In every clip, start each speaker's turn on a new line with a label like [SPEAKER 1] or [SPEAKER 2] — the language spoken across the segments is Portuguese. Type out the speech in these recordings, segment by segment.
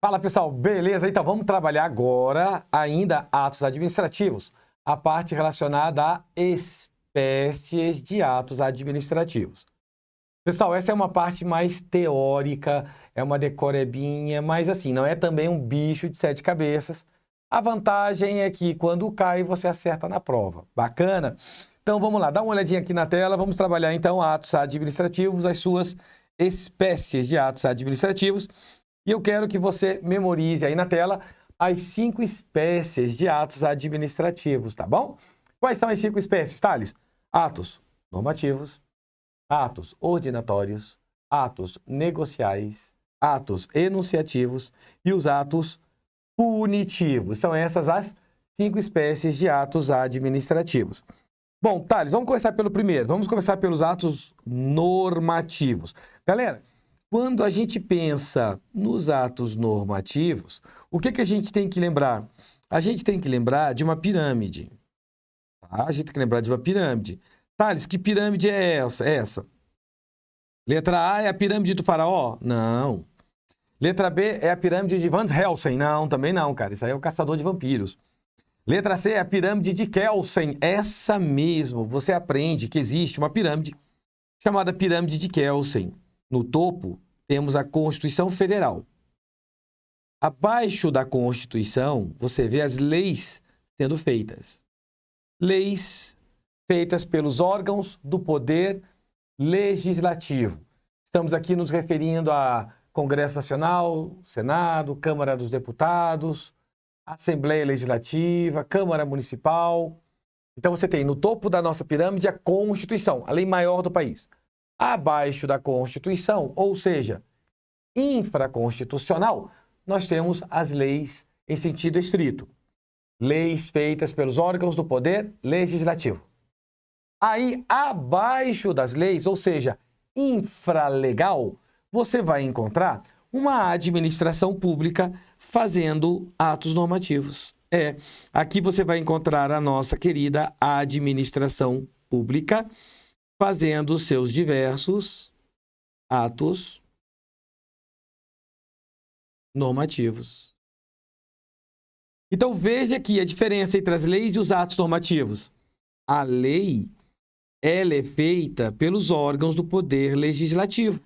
[SPEAKER 1] Fala pessoal, beleza? Então vamos trabalhar agora ainda atos administrativos, a parte relacionada a espécies de atos administrativos. Pessoal, essa é uma parte mais teórica, é uma decorebinha, mas assim, não é também um bicho de 7 cabeças. A vantagem é que quando cai, você acerta na prova. Bacana? Então vamos lá, dá uma olhadinha aqui na tela, vamos trabalhar então atos administrativos, as suas espécies de atos administrativos. E eu quero que você memorize aí na tela as 5 espécies de atos administrativos, tá bom? Quais são as 5 espécies, Thales? Atos normativos, atos ordinatórios, atos negociais, atos enunciativos e os atos punitivos. São essas as 5 espécies de atos administrativos. Bom, Thales, vamos começar pelo primeiro. Vamos começar pelos atos normativos. Galera, quando a gente pensa nos atos normativos, o que a gente tem que lembrar? A gente tem que lembrar de uma pirâmide. Tá? A gente tem que lembrar de uma pirâmide. Thales, que pirâmide é essa? Letra A é a pirâmide do faraó? Não. Letra B é a pirâmide de Van Helsing? Não, também não, cara. Isso aí é o caçador de vampiros. Letra C é a pirâmide de Kelsen. Essa mesmo. Você aprende que existe uma pirâmide chamada pirâmide de Kelsen. No topo, temos a Constituição Federal. Abaixo da Constituição, você vê as leis sendo feitas. Leis feitas pelos órgãos do poder legislativo. Estamos aqui nos referindo a Congresso Nacional, Senado, Câmara dos Deputados, Assembleia Legislativa, Câmara Municipal. Então você tem no topo da nossa pirâmide a Constituição, a lei maior do país. Abaixo da Constituição, ou seja, infraconstitucional, nós temos as leis em sentido estrito. Leis feitas pelos órgãos do poder legislativo. Aí, abaixo das leis, ou seja, infralegal, você vai encontrar uma administração pública fazendo atos normativos. Aqui você vai encontrar a nossa querida administração pública fazendo seus diversos atos normativos. Então, veja aqui a diferença entre as leis e os atos normativos. A lei, ela é feita pelos órgãos do poder legislativo.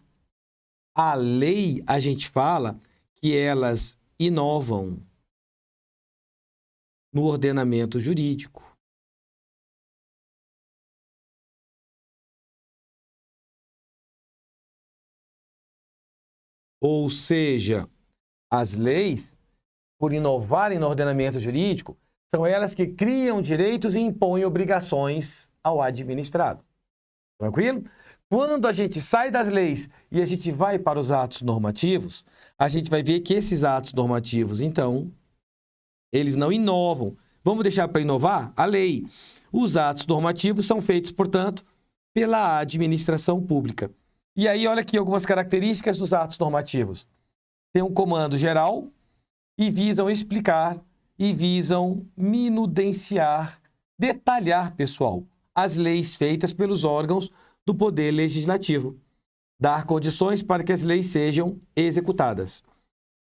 [SPEAKER 1] A lei, a gente fala que elas inovam no ordenamento jurídico. Ou seja, as leis, por inovarem no ordenamento jurídico, são elas que criam direitos e impõem obrigações ao administrado. Tranquilo? Quando a gente sai das leis e a gente vai para os atos normativos, a gente vai ver que esses atos normativos, então, eles não inovam. Vamos deixar para inovar? A lei. Os atos normativos são feitos, portanto, pela administração pública. E aí, olha aqui algumas características dos atos normativos. Tem um comando geral e visam explicar e visam minudenciar, detalhar, pessoal, as leis feitas pelos órgãos do poder legislativo, dar condições para que as leis sejam executadas.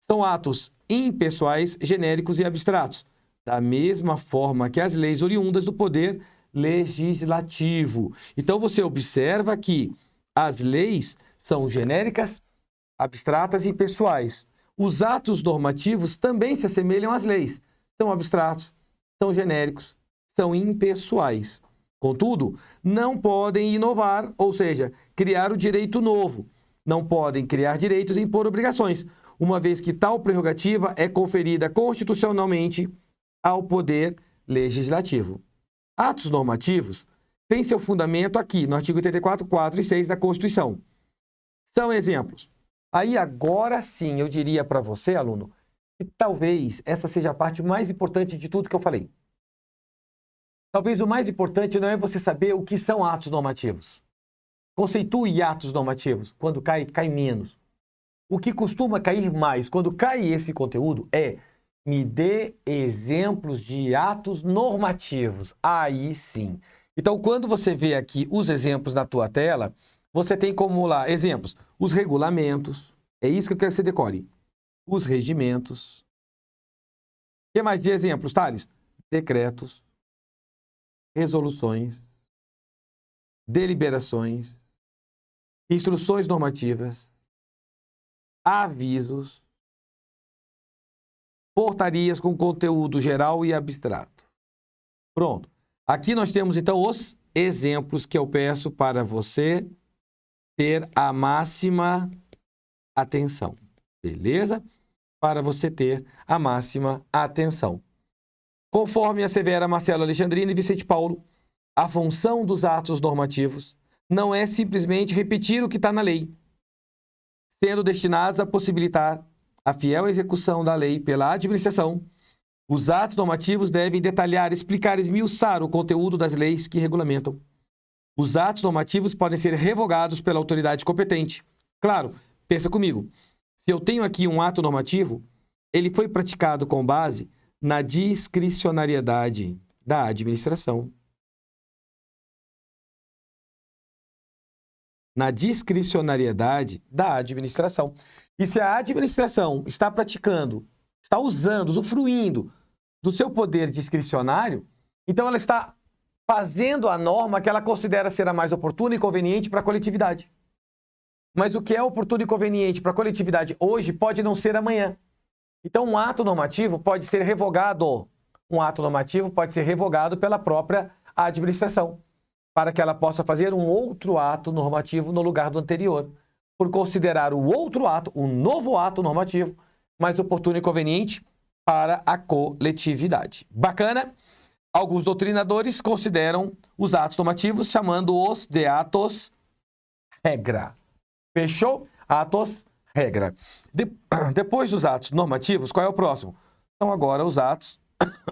[SPEAKER 1] São atos impessoais, genéricos e abstratos, da mesma forma que as leis oriundas do poder legislativo. Então, você observa que as leis são genéricas, abstratas e pessoais. Os atos normativos também se assemelham às leis. São abstratos, são genéricos, são impessoais. Contudo, não podem inovar, ou seja, criar o direito novo. Não podem criar direitos e impor obrigações, uma vez que tal prerrogativa é conferida constitucionalmente ao poder legislativo. Atos normativos têm seu fundamento aqui, no artigo 84, 4 e 6 da Constituição. São exemplos. Aí agora sim eu diria para você, aluno, que talvez essa seja a parte mais importante de tudo que eu falei. Talvez o mais importante não é você saber o que são atos normativos. Conceitue atos normativos. Quando cai, cai menos. O que costuma cair mais quando cai esse conteúdo é: me dê exemplos de atos normativos. Aí sim. Então, quando você vê aqui os exemplos na tua tela, você tem como lá exemplos: os regulamentos. É isso que eu quero que você decore. os regimentos. O que mais de exemplos, Thales? Decretos, resoluções, deliberações, instruções normativas, avisos, portarias com conteúdo geral e abstrato. Pronto. Aqui nós temos, então, os exemplos que eu peço para você ter a máxima atenção. Beleza? Para você ter a máxima atenção. Conforme assevera Marcelo Alexandrino e Vicente Paulo, a função dos atos normativos não é simplesmente repetir o que está na lei, sendo destinados a possibilitar a fiel execução da lei pela administração. Os atos normativos devem detalhar, explicar, esmiuçar o conteúdo das leis que regulamentam. Os atos normativos podem ser revogados pela autoridade competente. Claro, pensa comigo. Se eu tenho aqui um ato normativo, ele foi praticado com base na discricionariedade da administração. Na discricionariedade da administração. E se a administração está praticando, está usando, usufruindo do seu poder discricionário, então ela está fazendo a norma que ela considera ser a mais oportuna e conveniente para a coletividade. Mas o que é oportuno e conveniente para a coletividade hoje pode não ser amanhã. Então, um ato normativo pode ser revogado. Um ato normativo pode ser revogado pela própria administração, para que ela possa fazer um outro ato normativo no lugar do anterior, por considerar o outro ato, o novo ato normativo, mais oportuno e conveniente para a coletividade. Bacana? Alguns doutrinadores consideram os atos normativos chamando-os de atos regra. Fechou? Atos regra. Depois dos atos normativos, qual é o próximo? São agora os atos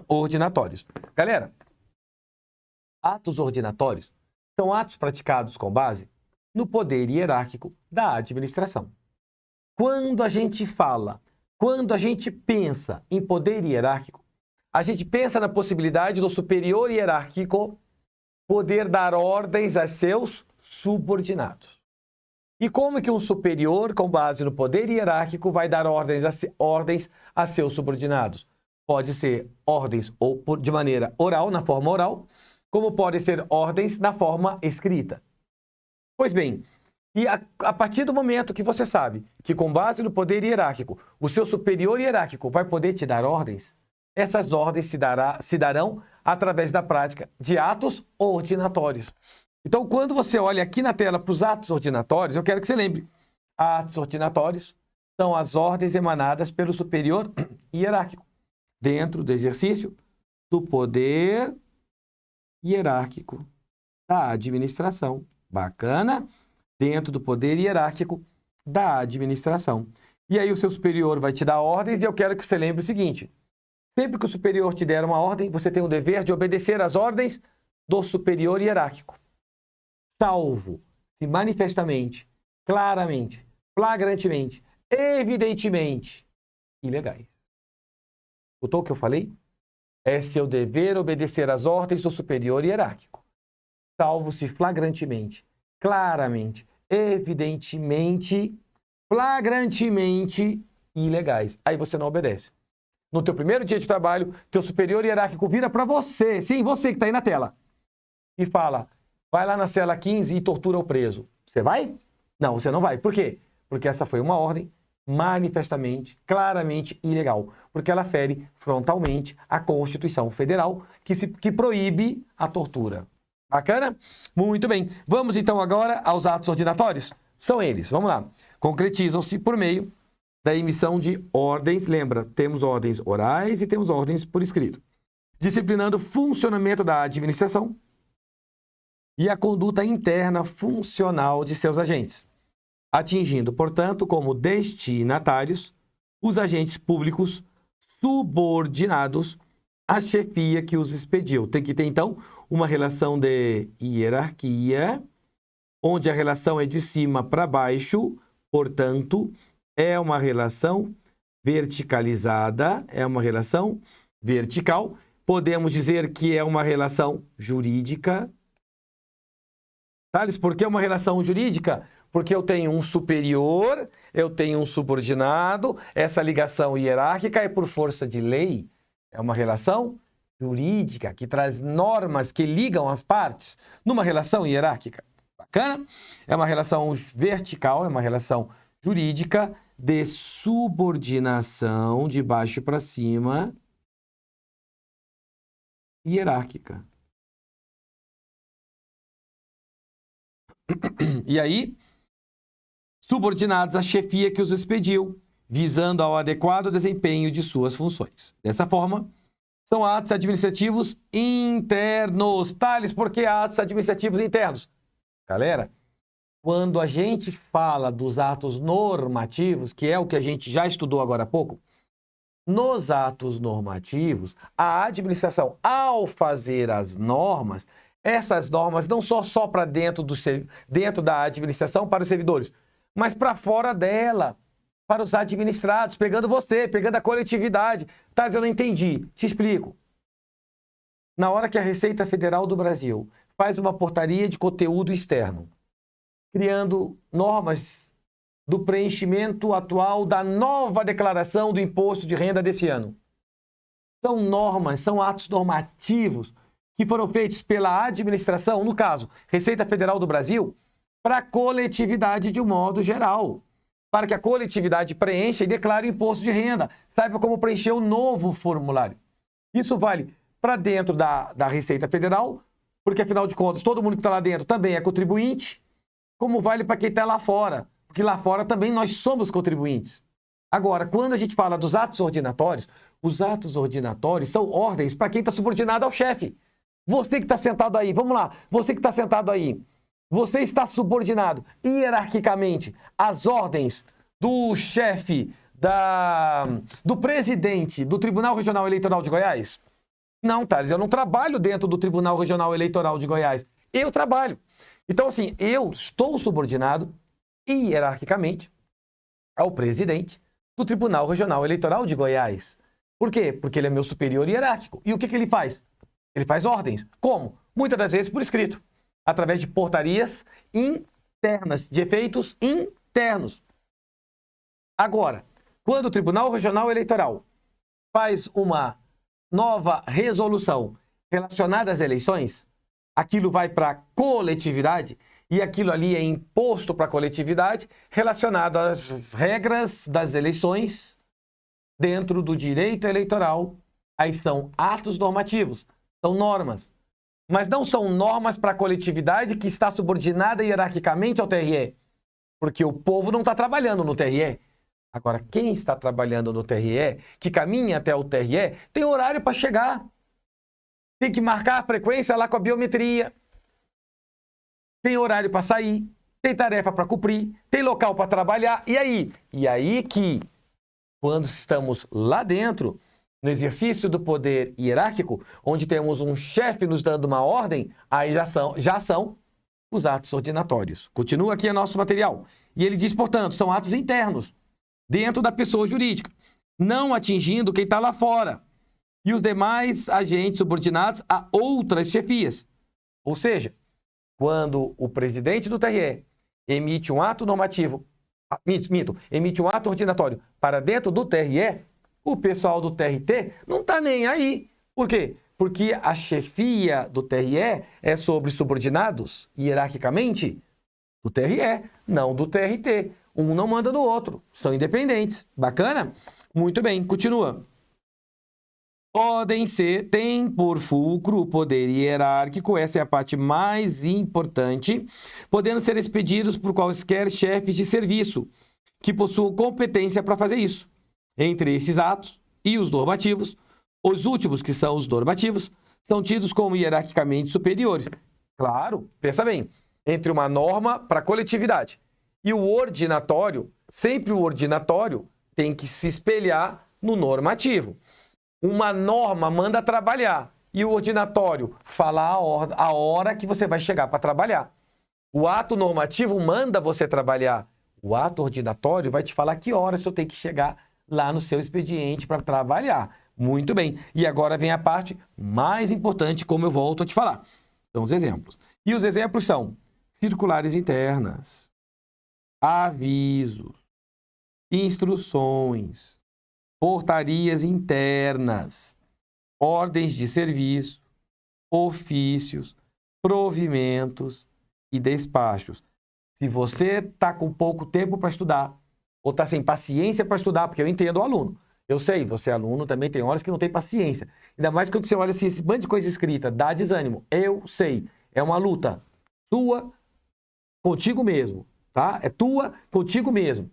[SPEAKER 1] ordinatórios. Galera, atos ordinatórios são atos praticados com base no poder hierárquico da administração. Quando a gente fala, quando a gente pensa em poder hierárquico, a gente pensa na possibilidade do superior hierárquico poder dar ordens a seus subordinados. E como que um superior, com base no poder hierárquico, vai dar ordens a seus subordinados? Pode ser ordens ou de maneira oral, na forma oral, como pode ser ordens na forma escrita. Pois bem, e a partir do momento que você sabe que com base no poder hierárquico, o seu superior hierárquico vai poder te dar ordens, essas ordens se darão através da prática de atos ordinatórios. Então, quando você olha aqui na tela para os atos ordinatórios, eu quero que você lembre. Atos ordinatórios são as ordens emanadas pelo superior hierárquico, dentro do exercício do poder hierárquico da administração. Bacana? Dentro do poder hierárquico da administração. E aí o seu superior vai te dar ordens e eu quero que você lembre o seguinte. Sempre que o superior te der uma ordem, você tem o dever de obedecer às ordens do superior hierárquico. Salvo se manifestamente, claramente, flagrantemente, evidentemente ilegais. Escutou o que eu falei? É seu dever obedecer às ordens do superior hierárquico. Salvo se flagrantemente, claramente, evidentemente, flagrantemente ilegais. Aí você não obedece. No teu primeiro dia de trabalho, teu superior hierárquico vira para você, sim, você que está aí na tela, e fala, vai lá na cela 15 e tortura o preso. Você vai? Não, você não vai. Por quê? Porque essa foi uma ordem manifestamente, claramente ilegal, porque ela fere frontalmente a Constituição Federal, que proíbe a tortura. Bacana? Muito bem. Vamos então agora aos atos ordinatórios? São eles, vamos lá. Concretizam-se por meio da emissão de ordens, lembra, temos ordens orais e temos ordens por escrito, disciplinando o funcionamento da administração e a conduta interna funcional de seus agentes, atingindo, portanto, como destinatários os agentes públicos subordinados à chefia que os expediu. Tem que ter, então, uma relação de hierarquia, onde a relação é de cima para baixo, portanto, é uma relação verticalizada, é uma relação vertical. Podemos dizer que é uma relação jurídica. Thales, por que uma relação jurídica? Porque eu tenho um superior, eu tenho um subordinado, essa ligação hierárquica é por força de lei. É uma relação jurídica que traz normas que ligam as partes numa relação hierárquica. Bacana? É uma relação vertical, é uma relação jurídica de subordinação de baixo para cima hierárquica. E aí, subordinados à chefia que os expediu, visando ao adequado desempenho de suas funções. Dessa forma, são atos administrativos internos. Thales, por que atos administrativos internos? Galera, quando a gente fala dos atos normativos, que é o que a gente já estudou agora há pouco, nos atos normativos, a administração, ao fazer as normas, essas normas não só para dentro da administração para os servidores, mas para fora dela, para os administrados, pegando você, pegando a coletividade. Tá, eu não entendi. Te explico. Na hora que a Receita Federal do Brasil faz uma portaria de conteúdo externo, criando normas do preenchimento atual da nova declaração do imposto de renda desse ano. São normas, são atos normativos que foram feitos pela administração, no caso, Receita Federal do Brasil, para a coletividade de um modo geral, para que a coletividade preencha e declare o imposto de renda, saiba como preencher o novo formulário. Isso vale para dentro da Receita Federal, porque afinal de contas todo mundo que está lá dentro também é contribuinte, como vale para quem está lá fora, porque lá fora também nós somos contribuintes. Agora, quando a gente fala dos atos ordinatórios, os atos ordinatórios são ordens para quem está subordinado ao chefe. Você que está sentado aí, vamos lá, você que está sentado aí, você está subordinado hierarquicamente às ordens do chefe, do presidente do Tribunal Regional Eleitoral de Goiás? Não, Thales, eu não trabalho dentro do Tribunal Regional Eleitoral de Goiás. Eu trabalho. Então, assim, eu estou subordinado hierarquicamente ao presidente do Tribunal Regional Eleitoral de Goiás. Por quê? Porque ele é meu superior hierárquico. E o que ele faz? Ele faz ordens. Como? Muitas das vezes por escrito, através de portarias internas, de efeitos internos. Agora, quando o Tribunal Regional Eleitoral faz uma nova resolução relacionada às eleições, aquilo vai para a coletividade e aquilo ali é imposto para a coletividade relacionado às regras das eleições dentro do direito eleitoral. Aí são atos normativos, são normas. Mas não são normas para a coletividade que está subordinada hierarquicamente ao TRE, porque o povo não está trabalhando no TRE. Agora, quem está trabalhando no TRE, que caminha até o TRE, tem horário para chegar. Tem que marcar a frequência lá com a biometria. Tem horário para sair, tem tarefa para cumprir, tem local para trabalhar. E aí? E aí que, quando estamos lá dentro, no exercício do poder hierárquico, onde temos um chefe nos dando uma ordem, aí já são os atos ordinatórios. Continua aqui o nosso material. E ele diz, portanto, são atos internos, dentro da pessoa jurídica, não atingindo quem está lá fora e os demais agentes subordinados a outras chefias. Ou seja, quando o presidente do TRE emite um ato normativo, emite um ato ordinatório para dentro do TRE, o pessoal do TRT não está nem aí. Por quê? Porque a chefia do TRE é sobre subordinados, hierarquicamente, do TRE, não do TRT. Um não manda no outro, são independentes. Bacana? Muito bem, continua. Tem por fulcro o poder hierárquico, essa é a parte mais importante, podendo ser expedidos por quaisquer chefes de serviço que possuam competência para fazer isso. Entre esses atos e os normativos, os últimos, que são os normativos, são tidos como hierarquicamente superiores. Claro, pensa bem, entre uma norma para a coletividade e o ordinatório, sempre o ordinatório tem que se espelhar no normativo. Uma norma manda trabalhar e o ordinatório fala a hora que você vai chegar para trabalhar. O ato normativo manda você trabalhar. O ato ordinatório vai te falar que horas você tem que chegar lá no seu expediente para trabalhar. Muito bem. E agora vem a parte mais importante, como eu volto a te falar. São os exemplos. E os exemplos são circulares internas, avisos, instruções, portarias internas, ordens de serviço, ofícios, provimentos e despachos. Se você está com pouco tempo para estudar, ou está sem paciência para estudar, porque eu entendo o aluno. Eu sei, você é aluno, também tem horas que não tem paciência. Ainda mais quando você olha assim, esse bando de coisa escrita, dá desânimo. Eu sei, é uma luta tua contigo mesmo, tá? É tua contigo mesmo.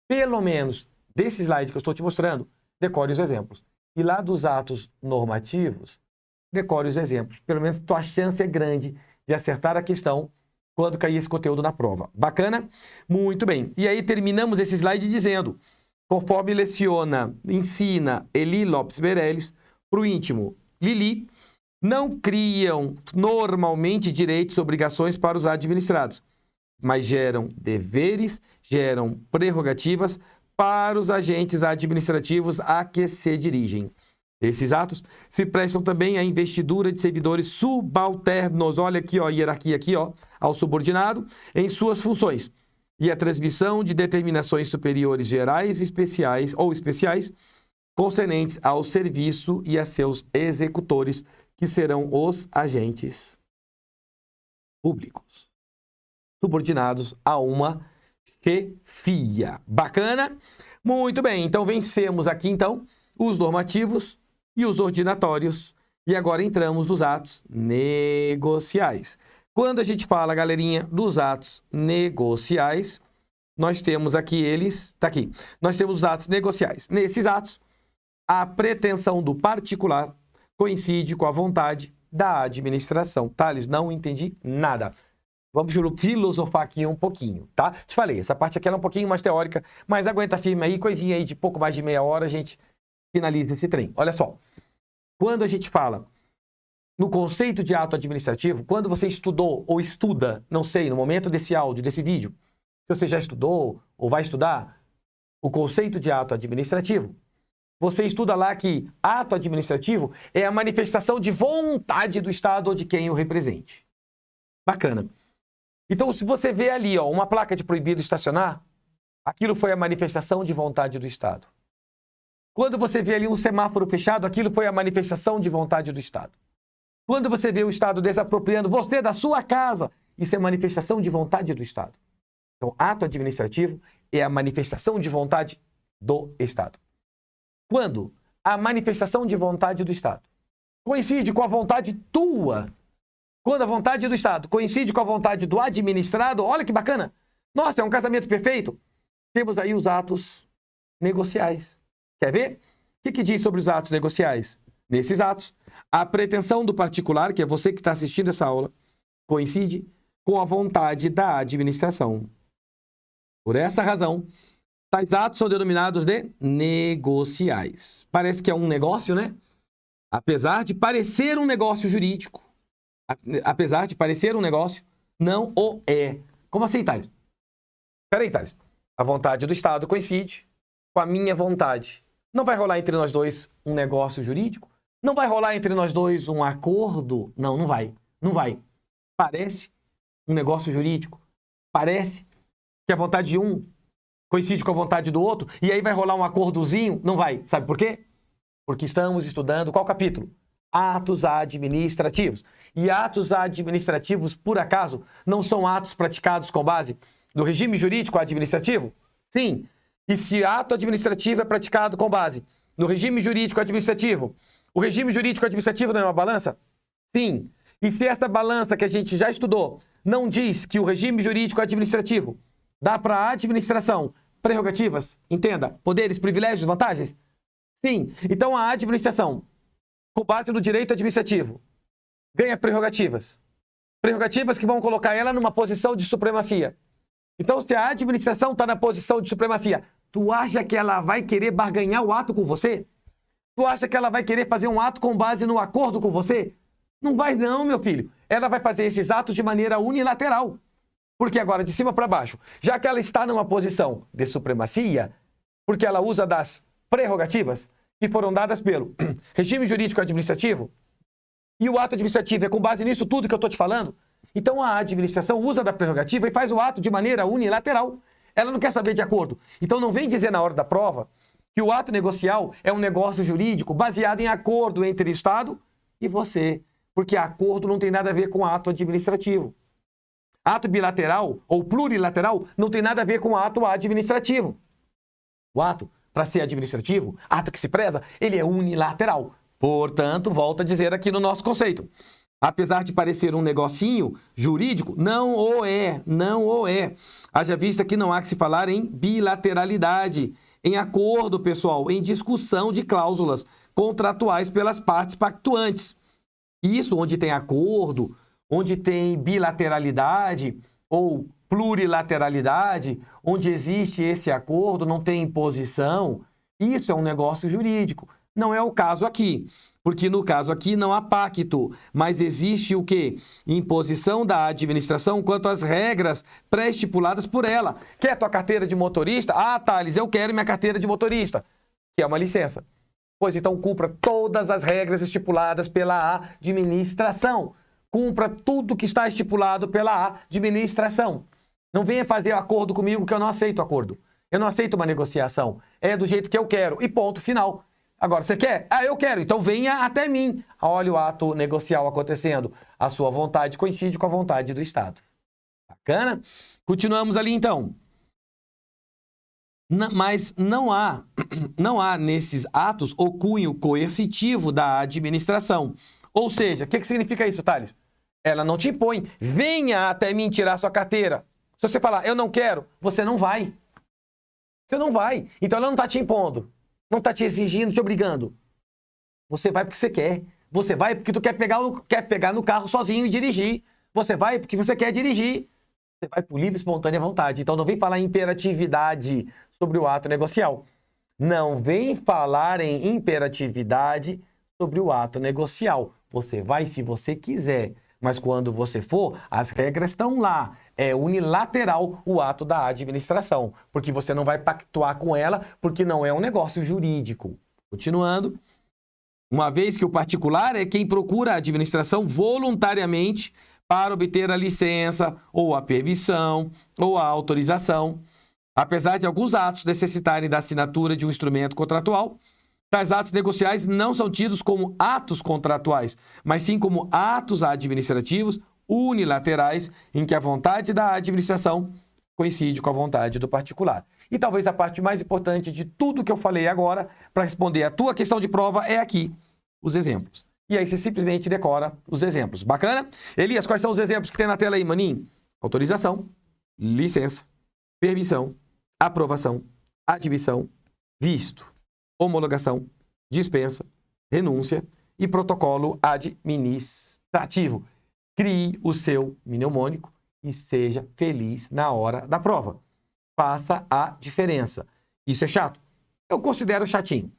[SPEAKER 1] Pelo menos, desse slide que eu estou te mostrando, decore os exemplos. E lá dos atos normativos, decore os exemplos. Pelo menos tua chance é grande de acertar a questão quando cair esse conteúdo na prova. Bacana? Muito bem. E aí terminamos esse slide dizendo, conforme ensina Eli Lopes Meirelles, para o íntimo Lili, não criam normalmente direitos e obrigações para os administrados, mas geram deveres, geram prerrogativas para os agentes administrativos a que se dirigem. Esses atos se prestam também à investidura de servidores subalternos, olha aqui, ó, a hierarquia aqui, ó, ao subordinado, em suas funções, e a transmissão de determinações superiores gerais especiais concernentes ao serviço e a seus executores, que serão os agentes públicos, subordinados a uma chefia. Bacana? Muito bem, então vencemos aqui, então, os normativos e os ordinatórios. E agora entramos nos atos negociais. Quando a gente fala, galerinha, dos atos negociais, nós temos aqui eles, tá aqui, nós temos os atos negociais. Nesses atos, a pretensão do particular coincide com a vontade da administração. Thales, não entendi nada. Vamos filosofar aqui um pouquinho, tá? Te falei, essa parte aqui ela é um pouquinho mais teórica, mas aguenta firme aí, coisinha aí de pouco mais de meia hora, a gente finaliza esse trem. Olha só, quando a gente fala no conceito de ato administrativo, quando você estudou ou estuda, não sei, no momento desse áudio, desse vídeo, se você já estudou ou vai estudar o conceito de ato administrativo, você estuda lá que ato administrativo é a manifestação de vontade do Estado ou de quem o represente. Bacana. Então, se você vê ali, ó, uma placa de proibido estacionar, aquilo foi a manifestação de vontade do Estado. Quando você vê ali um semáforo fechado, aquilo foi a manifestação de vontade do Estado. Quando você vê o Estado desapropriando você da sua casa, isso é manifestação de vontade do Estado. Então, ato administrativo é a manifestação de vontade do Estado. Quando a manifestação de vontade do Estado coincide com a vontade tua, quando a vontade do Estado coincide com a vontade do administrado, olha que bacana. Nossa, é um casamento perfeito. Temos aí os atos negociais. Quer ver? O que diz sobre os atos negociais? Nesses atos, a pretensão do particular, que é você que está assistindo essa aula, coincide com a vontade da administração. Por essa razão, tais atos são denominados de negociais. Parece que é um negócio, né? Apesar de parecer um negócio jurídico, apesar de parecer um negócio, não o é. Como assim, Thales? Peraí, Thales. A vontade do Estado coincide com a minha vontade. Não vai rolar entre nós dois um negócio jurídico? Não vai rolar entre nós dois um acordo? Não, não vai. Não vai. Parece um negócio jurídico. Parece que a vontade de um coincide com a vontade do outro e aí vai rolar um acordozinho? Não vai. Sabe por quê? Porque estamos estudando qual capítulo? Atos administrativos. E atos administrativos, por acaso, não são atos praticados com base no regime jurídico administrativo? Sim. E se ato administrativo é praticado com base no regime jurídico administrativo, o regime jurídico administrativo não é uma balança? Sim. E se essa balança que a gente já estudou não diz que o regime jurídico administrativo dá para a administração prerrogativas, entenda, poderes, privilégios, vantagens? Sim. Então a administração, com base no direito administrativo, ganha prerrogativas. Prerrogativas que vão colocar ela numa posição de supremacia. Então, se a administração está na posição de supremacia, tu acha que ela vai querer barganhar o ato com você? Tu acha que ela vai querer fazer um ato com base no acordo com você? Não vai não, meu filho. Ela vai fazer esses atos de maneira unilateral. Porque agora, de cima para baixo, já que ela está numa posição de supremacia, porque ela usa das prerrogativas que foram dadas pelo regime jurídico administrativo, e o ato administrativo é com base nisso tudo que eu estou te falando, então a administração usa da prerrogativa e faz o ato de maneira unilateral. Ela não quer saber de acordo. Então não vem dizer na hora da prova que o ato negocial é um negócio jurídico baseado em acordo entre o Estado e você. Porque acordo não tem nada a ver com ato administrativo. Ato bilateral ou plurilateral não tem nada a ver com ato administrativo. O ato, para ser administrativo, ato que se preza, ele é unilateral. Portanto, volto a dizer aqui no nosso conceito. Apesar de parecer um negocinho jurídico, não o é, não o é. Haja vista que não há que se falar em bilateralidade, em acordo, pessoal, em discussão de cláusulas contratuais pelas partes pactuantes. Isso onde tem acordo, onde tem bilateralidade ou plurilateralidade, onde existe esse acordo, não tem imposição, isso é um negócio jurídico. Não é o caso aqui, porque no caso aqui não há pacto, mas existe o quê? Imposição da administração quanto às regras pré-estipuladas por ela. Quer tua carteira de motorista? Ah, Thales, eu quero minha carteira de motorista, que é uma licença. Pois então cumpra todas as regras estipuladas pela administração. Cumpra tudo que está estipulado pela administração. Não venha fazer acordo comigo que eu não aceito acordo. Eu não aceito uma negociação. É do jeito que eu quero. E ponto final. Agora, você quer? Ah, eu quero. Então venha até mim. Olha o ato negocial acontecendo. A sua vontade coincide com a vontade do Estado. Bacana? Continuamos ali então. Mas não há nesses atos o cunho coercitivo da administração. Ou seja, o que significa isso, Thales? Ela não te impõe. Venha até mim tirar sua carteira. Se você falar, eu não quero, você não vai. Você não vai. Então ela não está te impondo. Não está te exigindo, te obrigando. Você vai porque você quer. Você vai porque tu quer pegar no carro sozinho e dirigir. Você vai porque você quer dirigir. Você vai por livre e espontânea vontade. Então não vem falar em imperatividade sobre o ato negocial. Não vem falar em imperatividade sobre o ato negocial. Você vai se você quiser. Mas quando você for, as regras estão lá. É unilateral o ato da administração. Porque você não vai pactuar com ela, porque não é um negócio jurídico. Continuando. Uma vez que o particular é quem procura a administração voluntariamente para obter a licença, ou a permissão, ou a autorização. Apesar de alguns atos necessitarem da assinatura de um instrumento contratual, tais atos negociais não são tidos como atos contratuais, mas sim como atos administrativos unilaterais em que a vontade da administração coincide com a vontade do particular. E talvez a parte mais importante de tudo que eu falei agora, para responder a tua questão de prova, é aqui, os exemplos. E aí você simplesmente decora os exemplos. Bacana? Elias, quais são os exemplos que tem na tela aí, maninho? Autorização, licença, permissão, aprovação, admissão, visto, homologação, dispensa, renúncia e protocolo administrativo. Crie o seu mnemônico e seja feliz na hora da prova. Faça a diferença. Isso é chato? Eu considero chatinho.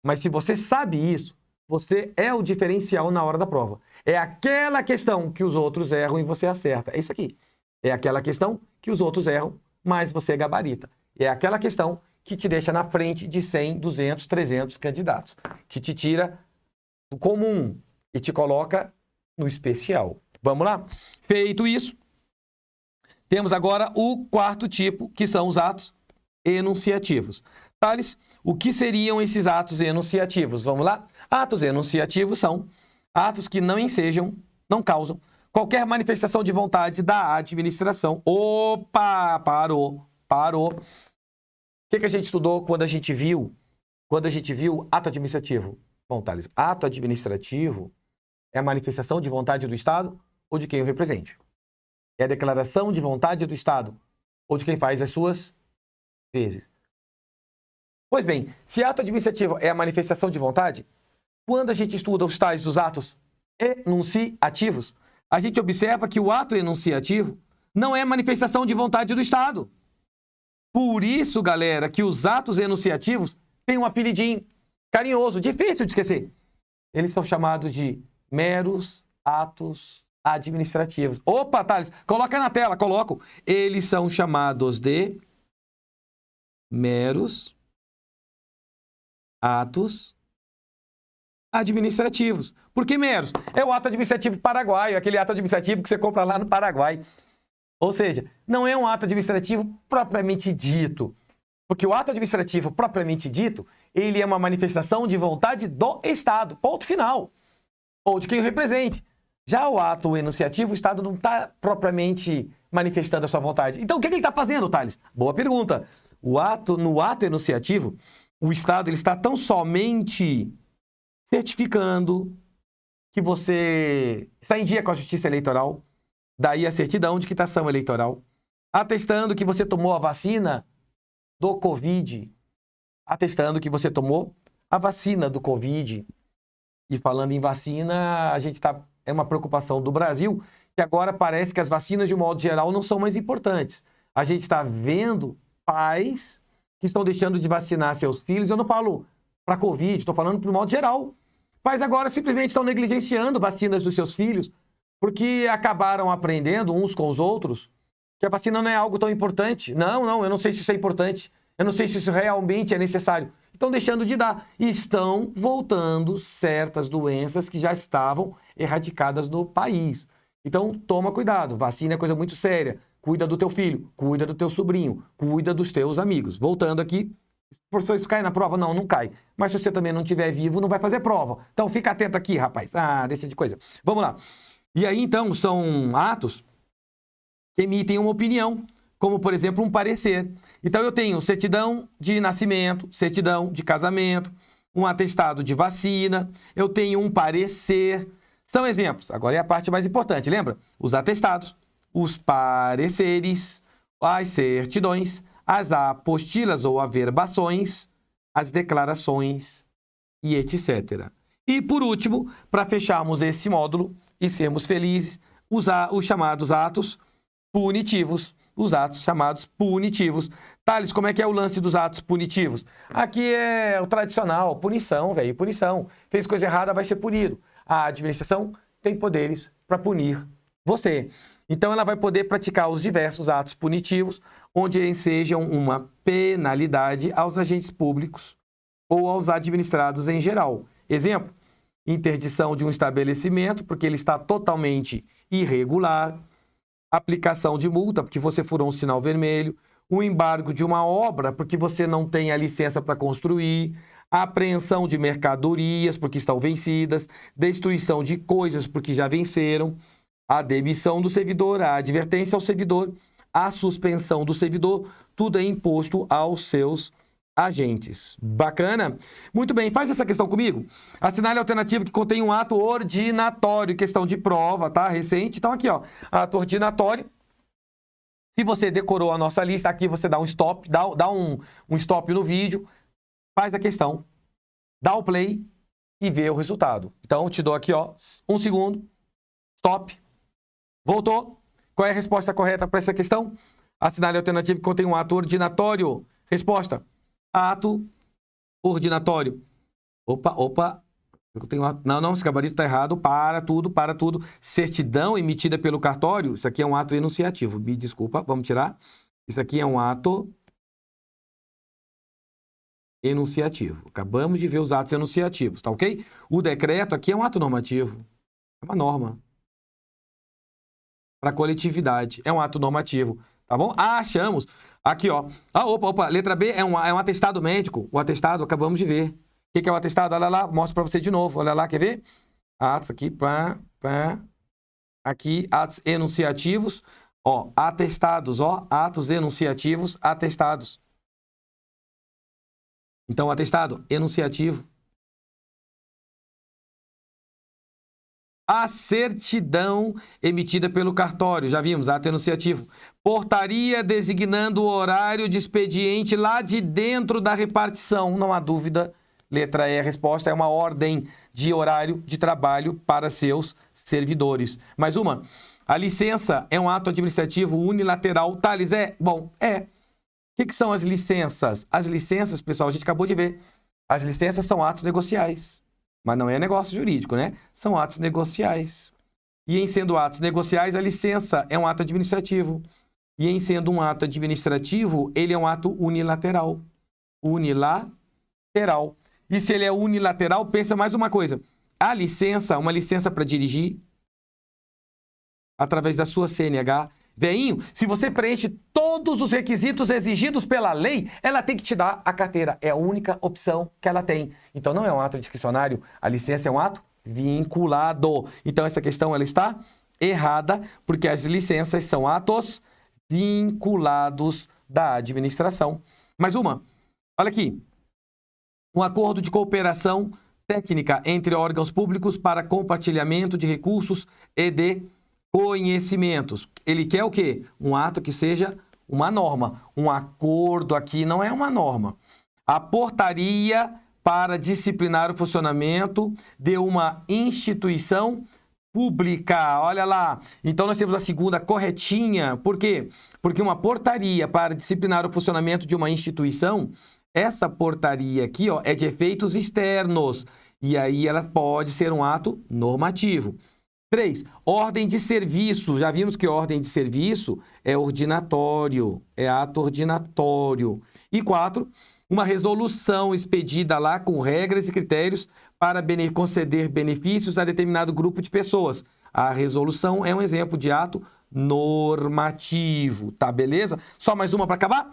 [SPEAKER 1] Mas se você sabe isso, você é o diferencial na hora da prova. É aquela questão que os outros erram e você acerta. É isso aqui. É aquela questão que os outros erram, mas você gabarita. É aquela questão que te deixa na frente de 100, 200, 300 candidatos. Que te tira do comum e te coloca no especial. Vamos lá? Feito isso, temos agora o quarto tipo, que são os atos enunciativos. Thales, o que seriam esses atos enunciativos? Vamos lá? Atos enunciativos são atos que não ensejam, não causam qualquer manifestação de vontade da administração. Opa, parou. O que a gente estudou quando a gente viu ato administrativo? Bom, Thales, ato administrativo é a manifestação de vontade do Estado ou de quem o represente. É a declaração de vontade do Estado ou de quem faz as suas vezes. Pois bem, se ato administrativo é a manifestação de vontade, quando a gente estuda os tais dos atos enunciativos, a gente observa que o ato enunciativo não é manifestação de vontade do Estado. Por isso, galera, que os atos enunciativos têm um apelidinho carinhoso, difícil de esquecer. Eles são chamados de meros atos administrativos. Opa, Thales, coloca na tela, coloco. Eles são chamados de meros atos administrativos. Por que meros? É o ato administrativo paraguaio, aquele ato administrativo que você compra lá no Paraguai. Ou seja, não é um ato administrativo propriamente dito. Porque o ato administrativo propriamente dito, ele é uma manifestação de vontade do Estado. Ponto final. Ou de quem o represente. Já o ato enunciativo, o Estado não está propriamente manifestando a sua vontade. Então, o que ele está fazendo, Thales? Boa pergunta. No ato enunciativo, o Estado ele está tão somente certificando que você está em dia com a Justiça Eleitoral, daí a certidão de quitação eleitoral, atestando que você tomou a vacina do Covid, atestando que você tomou a vacina do Covid. E falando em vacina, é uma preocupação do Brasil, que agora parece que as vacinas, de um modo geral, não são mais importantes. A gente está vendo pais que estão deixando de vacinar seus filhos. Eu não falo para Covid, estou falando para o modo geral. Pais agora simplesmente estão negligenciando vacinas dos seus filhos, porque acabaram aprendendo uns com os outros que a vacina não é algo tão importante. Não, eu não sei se isso é importante. Eu não sei se isso realmente é necessário. Estão deixando de dar. E estão voltando certas doenças que já estavam erradicadas no país. Então, toma cuidado. Vacina é coisa muito séria. Cuida do teu filho, cuida do teu sobrinho, cuida dos teus amigos. Voltando aqui, professor, isso cai na prova? Não, não cai. Mas se você também não estiver vivo, não vai fazer prova. Então, fica atento aqui, rapaz. Deixa de coisa. Vamos lá. E aí, então, são atos que emitem uma opinião, como, por exemplo, um parecer. Então, eu tenho certidão de nascimento, certidão de casamento, um atestado de vacina, eu tenho um parecer. São exemplos. Agora é a parte mais importante, lembra? Os atestados, os pareceres, as certidões, as apostilas ou averbações, as declarações e etc. E, por último, para fecharmos esse módulo e sermos felizes, usar os chamados atos punitivos. Os atos chamados punitivos. Thales, como é que é o lance dos atos punitivos? Aqui é o tradicional, punição, velho, punição. Fez coisa errada, vai ser punido. A administração tem poderes para punir você. Então, ela vai poder praticar os diversos atos punitivos, onde ensejam uma penalidade aos agentes públicos ou aos administrados em geral. Exemplo, interdição de um estabelecimento, porque ele está totalmente irregular, aplicação de multa, porque você furou um sinal vermelho, o embargo de uma obra, porque você não tem a licença para construir, a apreensão de mercadorias, porque estão vencidas, destruição de coisas, porque já venceram, a demissão do servidor, a advertência ao servidor, a suspensão do servidor, tudo é imposto aos seus agentes. Bacana? Muito bem, faz essa questão comigo. Assinale a alternativa que contém um ato ordinatório, questão de prova, tá? Recente. Então aqui, ó, ato ordinatório. Se você decorou a nossa lista, aqui você dá um stop, dá um stop no vídeo, faz a questão, dá o play e vê o resultado. Então, eu te dou aqui, ó, 1 segundo, stop, voltou. Qual é a resposta correta para essa questão? Assinale a alternativa que contém um ato ordinatório. Resposta: ato ordinatório. Opa. Eu tenho ato... Não, esse gabarito está errado. Para tudo. Certidão emitida pelo cartório. Isso aqui é um ato enunciativo. Me desculpa, vamos tirar. Isso aqui é um ato enunciativo. Acabamos de ver os atos enunciativos, tá ok? O decreto aqui é um ato normativo. É uma norma. Para coletividade. É um ato normativo. Tá bom? Achamos. Aqui, ó. Opa. Letra B é um atestado médico. O atestado, acabamos de ver. O que é o atestado? Olha lá, mostro para você de novo. Olha lá, quer ver? Atos aqui, aqui, atos enunciativos. Ó, atestados, ó. Atos enunciativos, atestados. Então, atestado enunciativo. A certidão emitida pelo cartório, já vimos, ato enunciativo. Portaria designando o horário de expediente lá de dentro da repartição. Não há dúvida, letra E, a resposta é uma ordem de horário de trabalho para seus servidores. Mais uma, a licença é um ato administrativo unilateral. Thales, Bom, é. O que são as licenças? As licenças, pessoal, a gente acabou de ver. As licenças são atos negociais. Mas não é negócio jurídico, né? São atos negociais. E em sendo atos negociais, a licença é um ato administrativo. E em sendo um ato administrativo, ele é um ato unilateral. Unilateral. E se ele é unilateral, pensa mais uma coisa. A licença, uma licença para dirigir, através da sua CNH, Veinho, se você preenche todos os requisitos exigidos pela lei, ela tem que te dar a carteira. É a única opção que ela tem. Então não é um ato discricionário, a licença é um ato vinculado. Então essa questão ela está errada, porque as licenças são atos vinculados da administração. Mais uma. Olha aqui. Um acordo de cooperação técnica entre órgãos públicos para compartilhamento de recursos e de conhecimentos. Ele quer o quê? Um ato que seja uma norma. Um acordo aqui não é uma norma. A portaria para disciplinar o funcionamento de uma instituição pública. Olha lá. Então nós temos a segunda corretinha. Por quê? Porque uma portaria para disciplinar o funcionamento de uma instituição, essa portaria aqui, ó, é de efeitos externos. E aí ela pode ser um ato normativo. 3. Ordem de serviço. Já vimos que ordem de serviço é ordinatório, é ato ordinatório. E 4. Uma resolução expedida lá com regras e critérios para conceder benefícios a determinado grupo de pessoas. A resolução é um exemplo de ato normativo, tá beleza? Só mais uma para acabar.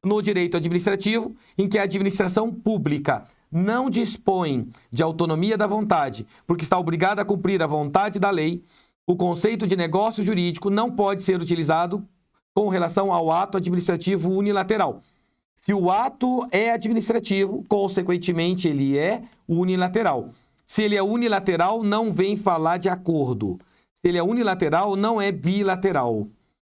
[SPEAKER 1] No direito administrativo, em que a administração pública não dispõe de autonomia da vontade, porque está obrigada a cumprir a vontade da lei, o conceito de negócio jurídico não pode ser utilizado com relação ao ato administrativo unilateral. Se o ato é administrativo, consequentemente, ele é unilateral. Se ele é unilateral, não vem falar de acordo. Se ele é unilateral, não é bilateral.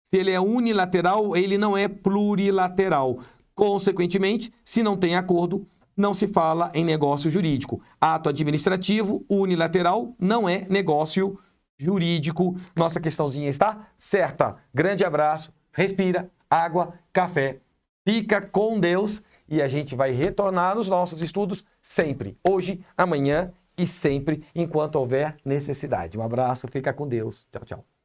[SPEAKER 1] Se ele é unilateral, ele não é plurilateral. Consequentemente, se não tem acordo, não se fala em negócio jurídico. Ato administrativo unilateral não é negócio jurídico. Nossa questãozinha está certa. Grande abraço, respira, água, café. Fica com Deus e a gente vai retornar nos nossos estudos sempre. Hoje, amanhã e sempre, enquanto houver necessidade. Um abraço, fica com Deus. Tchau, tchau.